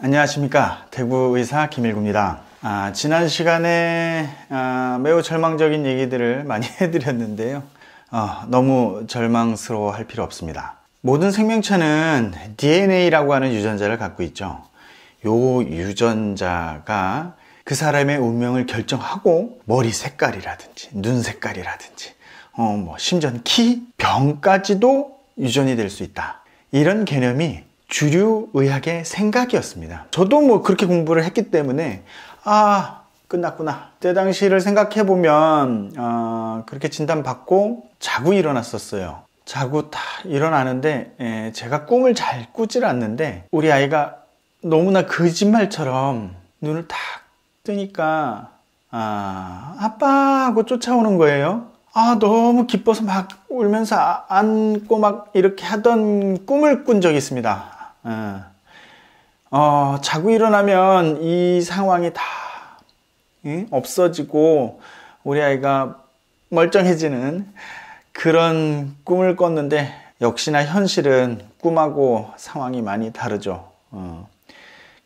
안녕하십니까. 대구의사 김일구입니다. 지난 시간에 매우 절망적인 얘기들을 많이 해드렸는데요. 너무 절망스러워 할 필요 없습니다. 모든 생명체는 DNA라고 하는 유전자를 갖고 있죠. 요 유전자가 그 사람의 운명을 결정하고 머리 색깔이라든지 눈 색깔이라든지 심지어는 키, 병까지도 유전이 될 수 있다. 이런 개념이 주류 의학의 생각이었습니다. 저도 그렇게 공부를 했기 때문에 끝났구나. 그때 당시를 생각해보면 그렇게 진단받고 자고 일어났었어요. 자고 다 일어나는데 제가 꿈을 잘 꾸질 않는데 우리 아이가 너무나 거짓말처럼 눈을 탁 뜨니까 아빠 하고 쫓아오는 거예요. 너무 기뻐서 막 울면서 안고 막 이렇게 하던 꿈을 꾼 적이 있습니다. 자고 일어나면 이 상황이 다 없어지고 우리 아이가 멀쩡해지는 그런 꿈을 꿨는데 역시나 현실은 꿈하고 상황이 많이 다르죠.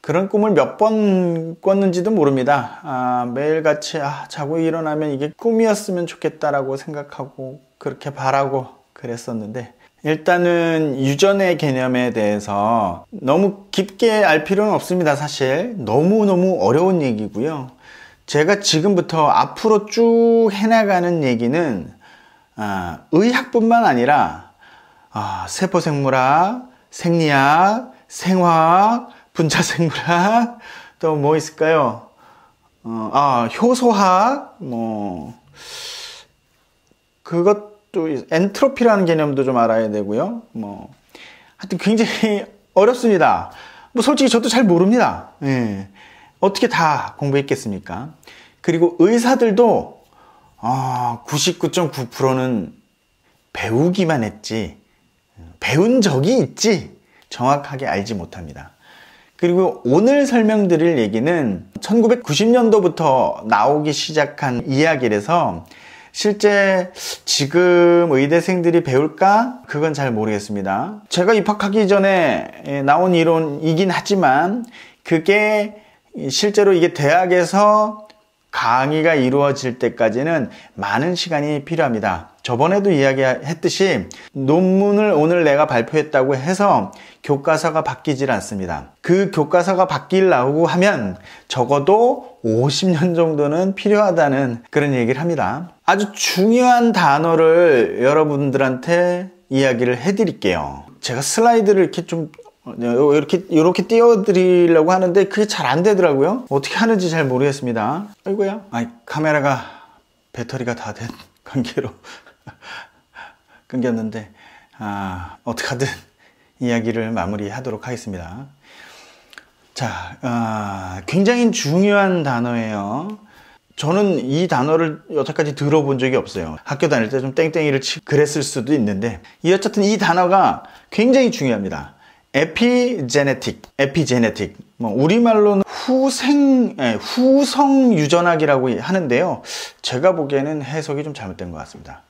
그런 꿈을 몇 번 꿨는지도 모릅니다. 매일같이 자고 일어나면 이게 꿈이었으면 좋겠다라고 생각하고 그렇게 바라고 그랬었는데 일단은 유전의 개념에 대해서 너무 깊게 알 필요는 없습니다. 사실 너무너무 어려운 얘기고요. 제가 지금부터 앞으로 쭉 해나가는 얘기는 의학뿐만 아니라 세포생물학, 생리학, 생화학, 분자생물학, 또 뭐 있을까요? 효소학, 그것도 엔트로피라는 개념도 좀 알아야 되고요. 하여튼 굉장히 어렵습니다. 솔직히 저도 잘 모릅니다. 어떻게 다 공부했겠습니까? 그리고 의사들도 99.9%는 배우기만 했지 배운 적이 있지 정확하게 알지 못합니다. 그리고 오늘 설명드릴 얘기는 1990년도부터 나오기 시작한 이야기라서 실제 지금 의대생들이 배울까? 그건 잘 모르겠습니다. 제가 입학하기 전에 나온 이론이긴 하지만 그게 실제로 이게 대학에서 강의가 이루어질 때까지는 많은 시간이 필요합니다. 저번에도 이야기했듯이 논문을 오늘 내가 발표했다고 해서 교과서가 바뀌질 않습니다. 그 교과서가 바뀌려고 하면 적어도 50년 정도는 필요하다는 그런 얘기를 합니다. 아주 중요한 단어를 여러분들한테 이야기를 해드릴게요. 제가 슬라이드를 이렇게 띄워드리려고 하는데 그게 잘 안 되더라고요. 어떻게 하는지 잘 모르겠습니다. 아이고야. 카메라가 배터리가 다 된 관계로 끊겼는데 어떡하든 이야기를 마무리하도록 하겠습니다. 자, 굉장히 중요한 단어예요. 저는 이 단어를 여태까지 들어본 적이 없어요. 학교 다닐 때 좀 땡땡이를 치고 그랬을 수도 있는데 어쨌든 이 단어가 굉장히 중요합니다. 에피제네틱, 우리말로는 후성 유전학이라고 하는데요. 제가 보기에는 해석이 좀 잘못된 것 같습니다.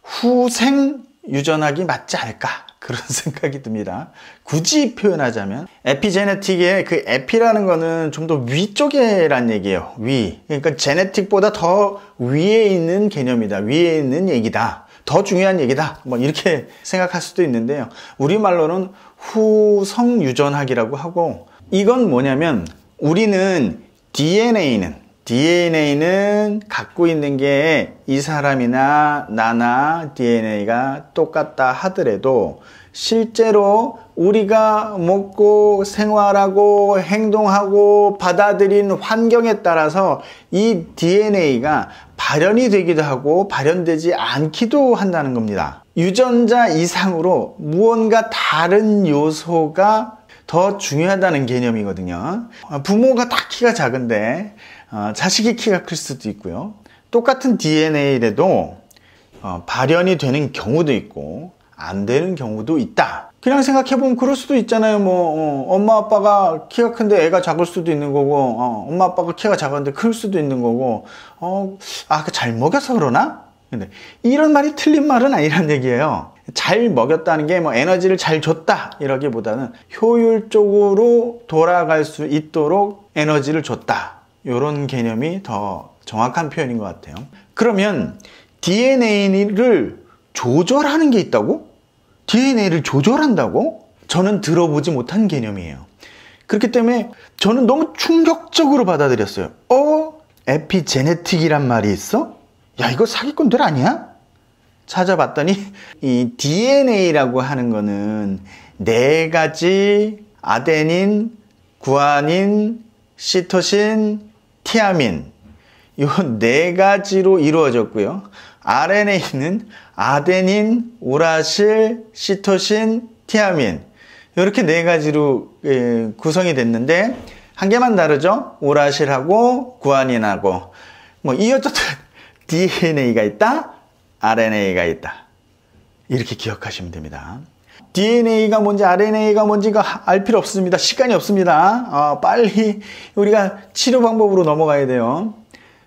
후생 유전학이 맞지 않을까 그런 생각이 듭니다. 굳이 표현하자면 에피제네틱의 그 에피라는 거는 좀 더 위쪽에란 얘기예요. 그러니까 제네틱보다 더 위에 있는 개념이다. 위에 있는 얘기다. 더 중요한 얘기다. 이렇게 생각할 수도 있는데요. 우리말로는 후성 유전학이라고 하고 이건 뭐냐면 우리는 DNA는 갖고 있는 게 이 사람이나 나나 DNA가 똑같다 하더라도 실제로 우리가 먹고 생활하고 행동하고 받아들인 환경에 따라서 이 DNA가 발현이 되기도 하고 발현되지 않기도 한다는 겁니다. 유전자 이상으로 무언가 다른 요소가 더 중요하다는 개념이거든요. 부모가 다 키가 작은데 자식이 키가 클 수도 있고요. 똑같은 DNA라도 발현이 되는 경우도 있고 안 되는 경우도 있다. 그냥 생각해보면 그럴 수도 있잖아요. 엄마 아빠가 키가 큰데 애가 작을 수도 있는 거고 엄마 아빠가 키가 작은데 클 수도 있는 거고 잘 먹여서 그러나? 근데 이런 말이 틀린 말은 아니란 얘기예요. 잘 먹였다는 게 뭐 에너지를 잘 줬다 이러기보다는 효율적으로 돌아갈 수 있도록 에너지를 줬다. 이런 개념이 더 정확한 표현인 것 같아요. 그러면 DNA를 조절하는 게 있다고? DNA를 조절한다고? 저는 들어보지 못한 개념이에요. 그렇기 때문에 저는 너무 충격적으로 받아들였어요. 에피제네틱이란 말이 있어? 야, 이거 사기꾼들 아니야? 찾아봤더니 이 DNA라고 하는 거는 4가지 아데닌, 구아닌, 시토신, 티아민 이 4가지로 이루어졌고요. RNA는 아데닌, 우라실, 시토신, 티아민 이렇게 4가지로 구성이 됐는데 한 개만 다르죠. 우라실하고 구아닌하고 뭐 이어졌던 DNA가 있다, RNA가 있다. 이렇게 기억하시면 됩니다. DNA가 뭔지 RNA가 뭔지가 알 필요 없습니다. 시간이 없습니다. 빨리 우리가 치료 방법으로 넘어가야 돼요.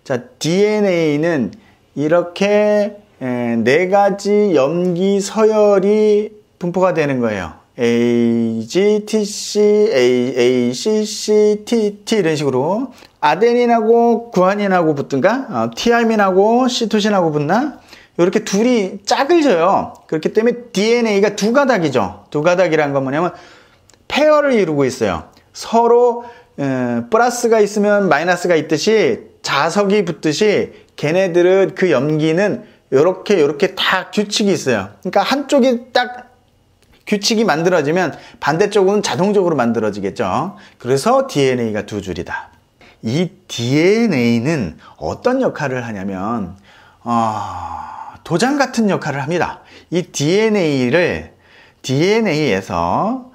자, DNA는 이렇게 4가지 염기 서열이 분포가 되는 거예요. AG, TC, AACC, TT 이런 식으로 아데닌하고 구아닌하고 붙든가 티아민하고 시토신하고 붙나? 이렇게 둘이 짝을 져요. 그렇기 때문에 DNA가 2가닥이죠. 2가닥이란 건 뭐냐면 페어를 이루고 있어요. 서로 플러스가 있으면 마이너스가 있듯이 자석이 붙듯이 걔네들은 그 염기는 이렇게 다 규칙이 있어요. 그러니까 한쪽이 딱 규칙이 만들어지면 반대쪽은 자동적으로 만들어지겠죠. 그래서 DNA가 2줄이다. 이 DNA는 어떤 역할을 하냐면 도장 같은 역할을 합니다. 이 DNA에서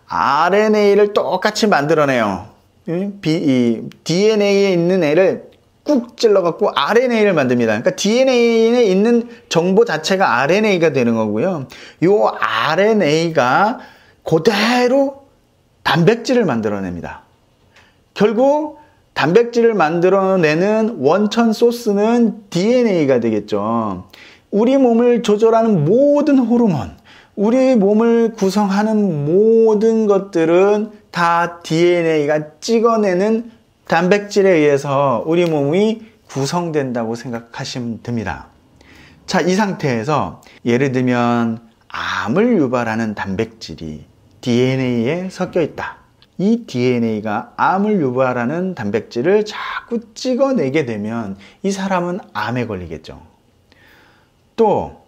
RNA를 똑같이 만들어내요. DNA에 있는 애를 꾹 찔러갖고 RNA를 만듭니다. 그러니까 DNA에 있는 정보 자체가 RNA가 되는 거고요. 이 RNA가 그대로 단백질을 만들어냅니다. 결국 단백질을 만들어내는 원천 소스는 DNA가 되겠죠. 우리 몸을 조절하는 모든 호르몬, 우리 몸을 구성하는 모든 것들은 다 DNA가 찍어내는 단백질에 의해서 우리 몸이 구성된다고 생각하시면 됩니다. 자, 이 상태에서 예를 들면 암을 유발하는 단백질이 DNA에 섞여 있다. 이 DNA가 암을 유발하는 단백질을 자꾸 찍어내게 되면 이 사람은 암에 걸리겠죠. 또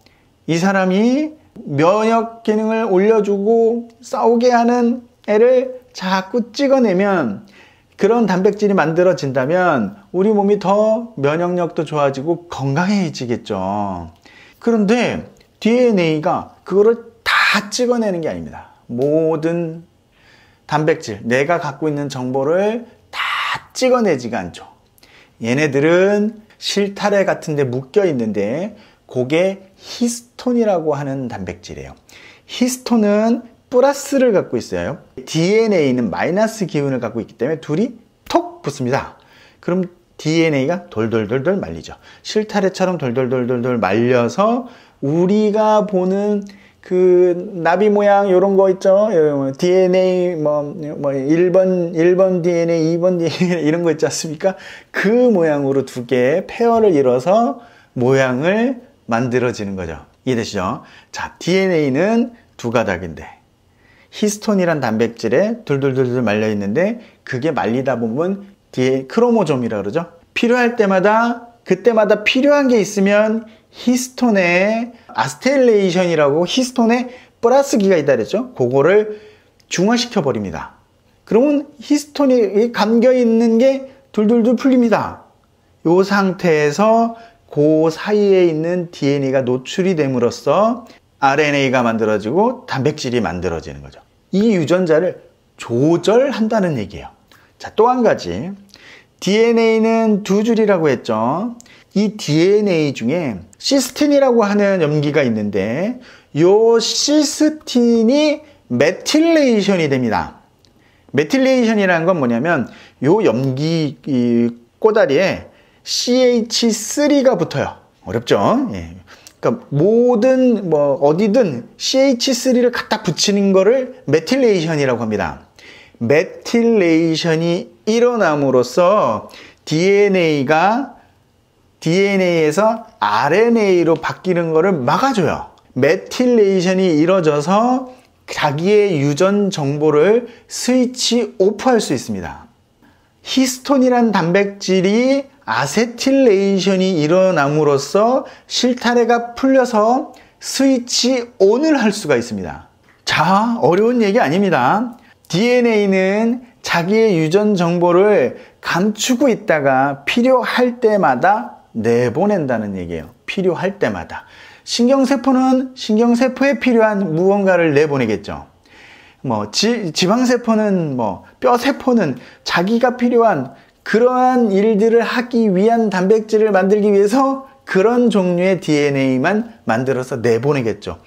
이 사람이 면역 기능을 올려주고 싸우게 하는 애를 자꾸 찍어내면 그런 단백질이 만들어진다면 우리 몸이 더 면역력도 좋아지고 건강해지겠죠. 그런데 DNA가 그거를 다 찍어내는 게 아닙니다. 모든 단백질, 내가 갖고 있는 정보를 다 찍어내지가 않죠. 얘네들은 실타래 같은 데 묶여 있는데 그게 히스톤이라고 하는 단백질이에요. 히스톤은 플러스를 갖고 있어요. DNA는 마이너스 기운을 갖고 있기 때문에 둘이 톡 붙습니다. 그럼 DNA가 돌돌돌돌 말리죠. 실타래처럼 돌돌돌돌돌 말려서 우리가 보는 그 나비 모양 이런 거 있죠. DNA 뭐 1번 DNA, 2번 DNA 이런 거 있지 않습니까? 그 모양으로 2개의 페어를 이뤄서 모양을 만들어지는 거죠. 이해되시죠? 자, DNA는 2가닥인데 히스톤이란 단백질에 돌돌돌돌 말려 있는데 그게 말리다 보면 크로모좀이라고 그러죠. 필요할 때마다 그때마다 필요한 게 있으면 히스톤의 아스텔레이션이라고 히스톤의 플러스기가 있다 그랬죠. 그거를 중화시켜 버립니다. 그러면 히스톤이 감겨 있는 게 둘둘둘 풀립니다. 이 상태에서 그 사이에 있는 DNA가 노출이 됨으로써 RNA가 만들어지고 단백질이 만들어지는 거죠. 이 유전자를 조절한다는 얘기예요. 자, 또 한 가지. DNA는 2줄이라고 했죠. 이 DNA 중에 시스틴이라고 하는 염기가 있는데 이 시스틴이 메틸레이션이 됩니다. 메틸레이션이라는 건 뭐냐면 이 염기 꼬다리에 CH3가 붙어요. 어렵죠? 예. 그러니까 모든 어디든 CH3를 갖다 붙이는 거를 메틸레이션이라고 합니다. 메틸레이션이 일어남으로써 DNA에서 RNA로 바뀌는 거를 막아줘요. 메틸레이션이 이루어져서 자기의 유전 정보를 스위치 오프할 수 있습니다. 히스톤이란 단백질이 아세틸레이션이 일어남으로써 실타래가 풀려서 스위치 온을 할 수가 있습니다. 자, 어려운 얘기 아닙니다. DNA는 자기의 유전 정보를 감추고 있다가 필요할 때마다 내보낸다는 얘기예요. 필요할 때마다. 신경세포는 신경세포에 필요한 무언가를 내보내겠죠. 지방세포는 뼈세포는 자기가 필요한 그러한 일들을 하기 위한 단백질을 만들기 위해서 그런 종류의 DNA만 만들어서 내보내겠죠.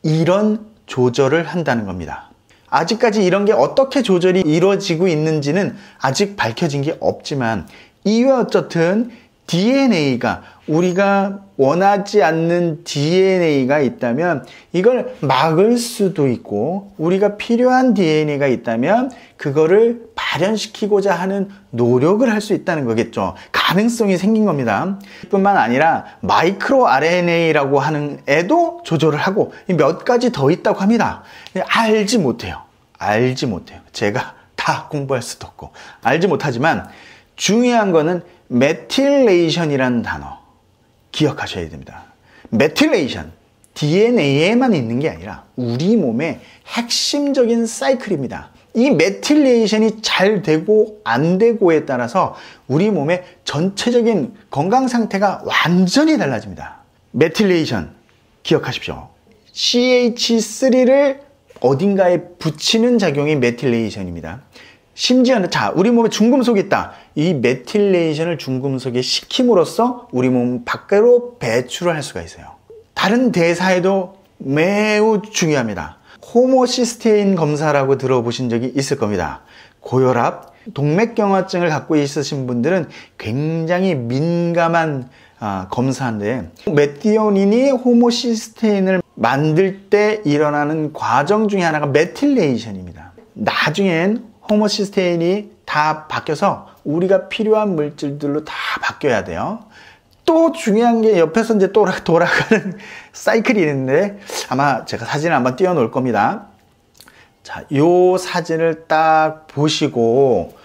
이런 조절을 한다는 겁니다. 아직까지 이런 게 어떻게 조절이 이루어지고 있는지는 아직 밝혀진 게 없지만 이외 어쨌든 DNA가 우리가 원하지 않는 DNA가 있다면 이걸 막을 수도 있고 우리가 필요한 DNA가 있다면 그거를 발현시키고자 하는 노력을 할 수 있다는 거겠죠. 가능성이 생긴 겁니다. 뿐만 아니라 마이크로 RNA라고 하는 애도 조절을 하고 몇 가지 더 있다고 합니다. 알지 못해요. 제가 다 공부할 수도 없고 알지 못하지만 중요한 거는 메틸레이션이라는 단어 기억하셔야 됩니다. 메틸레이션, DNA에만 있는 게 아니라 우리 몸의 핵심적인 사이클입니다. 이 메틸레이션이 잘 되고 안 되고에 따라서 우리 몸의 전체적인 건강 상태가 완전히 달라집니다. 메틸레이션 기억하십시오. CH3를 어딘가에 붙이는 작용이 메틸레이션입니다. 심지어는 우리 몸에 중금속이 있다. 이 메틸레이션을 중금속에 식힘으로써 우리 몸 밖으로 배출을 할 수가 있어요. 다른 대사에도 매우 중요합니다. 호모시스테인 검사라고 들어보신 적이 있을 겁니다. 고혈압, 동맥경화증을 갖고 있으신 분들은 굉장히 민감한 검사인데 메티오닌이 호모시스테인을 만들 때 일어나는 과정 중에 하나가 메틸레이션입니다. 나중엔 호모시스테인이 다 바뀌어서 우리가 필요한 물질들로 다 바뀌어야 돼요. 또 중요한 게 옆에서 이제 돌아가는 사이클이 있는데 아마 제가 사진을 한번 띄워 놓을 겁니다. 자, 요 사진을 딱 보시고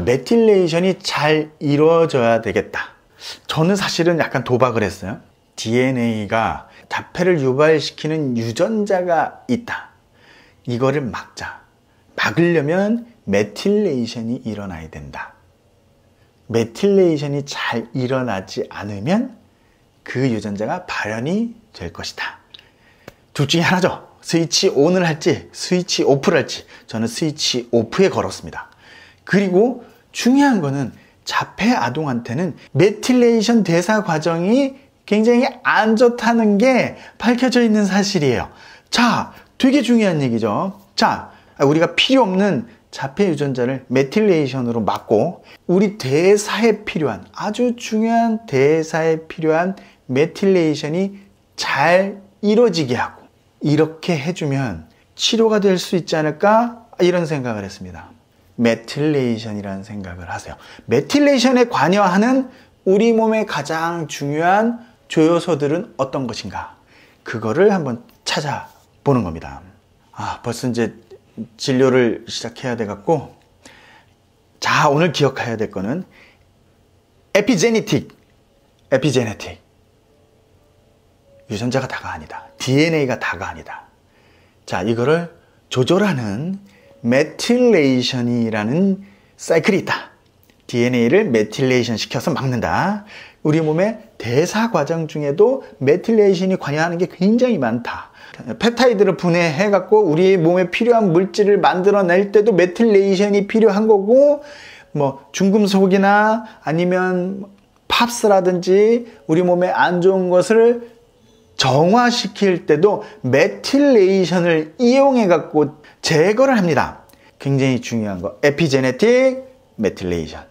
메틸레이션이 잘 이루어져야 되겠다. 저는 사실은 약간 도박을 했어요. DNA가 자폐를 유발시키는 유전자가 있다. 이거를 막으려면 메틸레이션이 일어나야 된다. 메틸레이션이 잘 일어나지 않으면 그 유전자가 발현이 될 것이다. 둘 중에 하나죠. 스위치 온을 할지 스위치 오프를 할지 저는 스위치 오프에 걸었습니다. 그리고 중요한 거는 자폐 아동한테는 메틸레이션 대사 과정이 굉장히 안 좋다는 게 밝혀져 있는 사실이에요. 자, 되게 중요한 얘기죠. 자, 우리가 필요 없는 자폐 유전자를 메틸레이션으로 막고 우리 대사에 필요한 아주 중요한 대사에 필요한 메틸레이션이 잘 이루어지게 하고 이렇게 해주면 치료가 될 수 있지 않을까 이런 생각을 했습니다. 메틸레이션이라는 생각을 하세요. 메틸레이션에 관여하는 우리 몸의 가장 중요한 조효소들은 어떤 것인가 그거를 한번 찾아보는 겁니다. 벌써 이제 진료를 시작해야 돼갖고 자, 오늘 기억해야 될 거는 에피제네틱 유전자가 다가 아니다. DNA가 다가 아니다. 자, 이거를 조절하는 메틸레이션이라는 사이클이 있다. DNA를 메틸레이션 시켜서 막는다. 우리 몸의 대사 과정 중에도 메틸레이션이 관여하는 게 굉장히 많다. 펩타이드를 분해해갖고 우리 몸에 필요한 물질을 만들어낼 때도 메틸레이션이 필요한 거고, 중금속이나 아니면 팝스라든지 우리 몸에 안 좋은 것을 정화시킬 때도 메틸레이션을 이용해갖고 제거를 합니다. 굉장히 중요한 거. 에피제네틱 메틸레이션.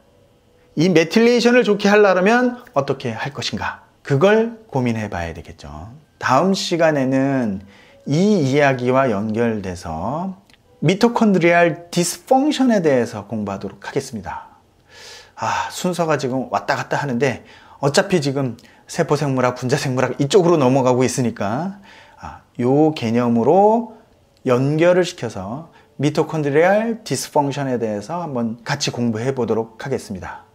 이 메틸레이션을 좋게 하려면 어떻게 할 것인가? 그걸 고민해 봐야 되겠죠. 다음 시간에는 이 이야기와 연결돼서 미토콘드리알 디스펑션에 대해서 공부하도록 하겠습니다. 순서가 지금 왔다 갔다 하는데 어차피 지금 세포생물학, 분자생물학 이쪽으로 넘어가고 있으니까 요 개념으로 연결을 시켜서 미토콘드리알 디스펑션에 대해서 한번 같이 공부해 보도록 하겠습니다.